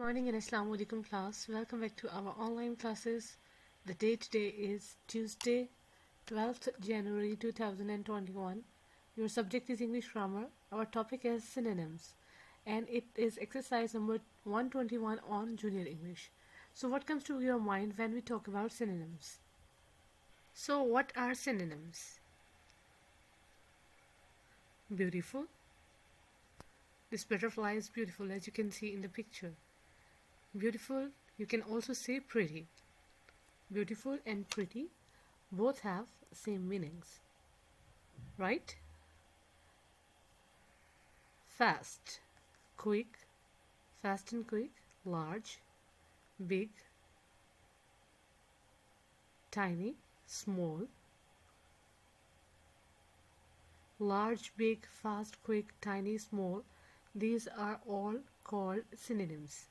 Morning and Assalamu alaikum class. Welcome back to our online classes. The date today is Tuesday, 12th January 2021. Your subject is English grammar. Our topic is synonyms and it is exercise number 121 on junior English. So what comes to your mind when we talk about synonyms? So what are synonyms? Beautiful. This butterfly is beautiful, as you can see in the picture. Beautiful, you can also say pretty. Beautiful and pretty both have same meanings, right? Fast, quick, fast and quick, large, big, tiny, small. Large, big, fast, quick, tiny, small, these are all called synonyms.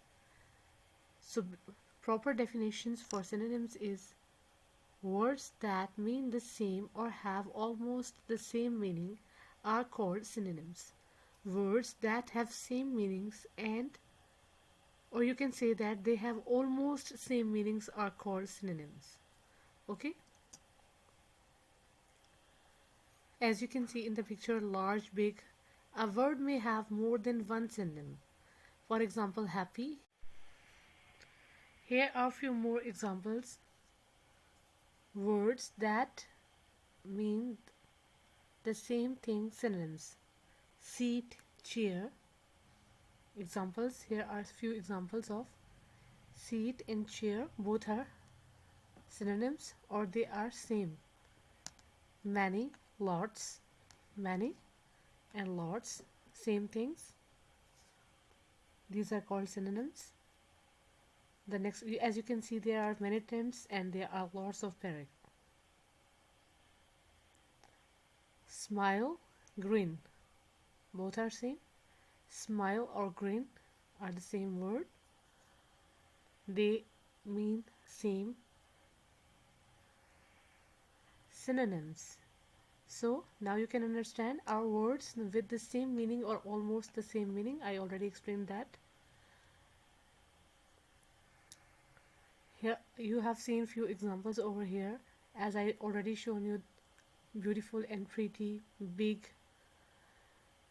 So proper definitions for synonyms is words that mean the same or have almost the same meaning are called synonyms. Words that have same meanings or you can say that they have almost same meanings are called synonyms. Okay? As you can see in the picture, large, big, a word may have more than one synonym. For example, happy. Here are a few more examples. Words that mean the same thing, synonyms. Seat, chair. Examples, here are a few examples of seat and chair, both are synonyms or they are same. Many, lots, many and lots, same things. These are called synonyms. The next, as you can see, there are many terms and there are lots of pairing. Smile, grin, both are same. Smile or grin are the same word. They mean same. Synonyms. So now you can understand our words with the same meaning or almost the same meaning. I already explained that. Here you have seen few examples over here, as I already shown you. Beautiful and pretty, big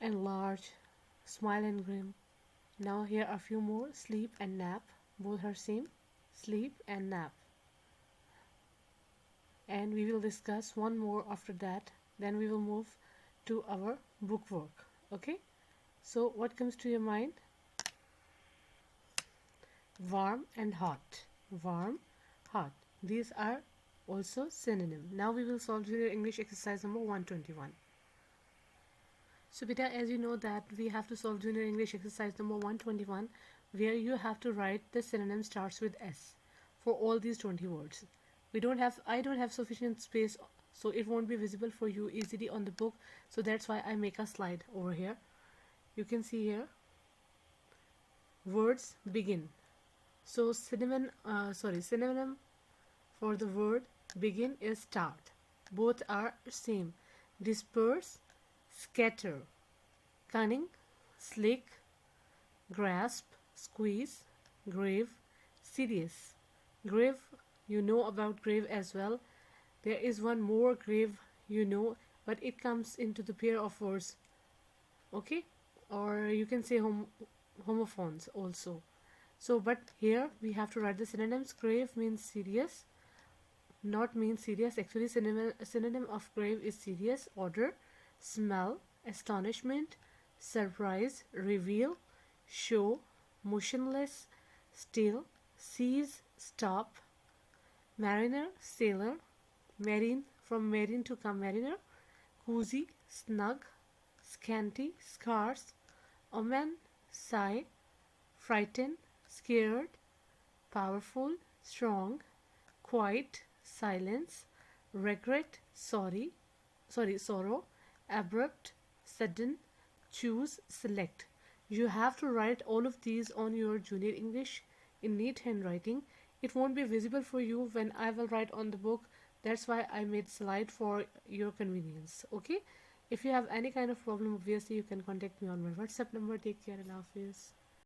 and large, smile and grin. Now here are a few more. Sleep and nap, both are same. Sleep and nap. And we will discuss one more after that. Then we will move to our book work. Okay, so what comes to your mind? Warm and hot. Warm, hot, these are also synonym. Now we will solve junior English exercise number 121. So beta, as you know that we have to solve junior English exercise number 121, where you have to write the synonym starts with S for all these 20 words. I don't have sufficient space, so it won't be visible for you easily on the book, so that's why I make a slide over here. You can see here words begin. So synonym for the word begin is start. Both are same. Disperse, scatter. Cunning, slick, grasp, squeeze, grave, serious. Grave, you know about grave as well. There is one more grave, you know, but it comes into the pair of words. Okay, or you can say homophones also. So but here we have to write the synonyms. Grave means serious, not means serious. Actually synonym of grave is serious. Order, smell, astonishment, surprise, reveal, show, motionless, still, seize, stop. Mariner, sailor. Marine, from marine to come mariner. Cozy, snug. Scanty, scarce. Omen, sigh. Frighten, scared. Powerful, strong. Quiet, silence. Regret, sorrow. Abrupt, sudden. Choose, select. You have to write all of these on your junior English in neat handwriting. It won't be visible for you when I will write on the book. That's why I made slide for your convenience. Okay, if you have any kind of problem, obviously you can contact me on my WhatsApp number. Take care and Hafiz.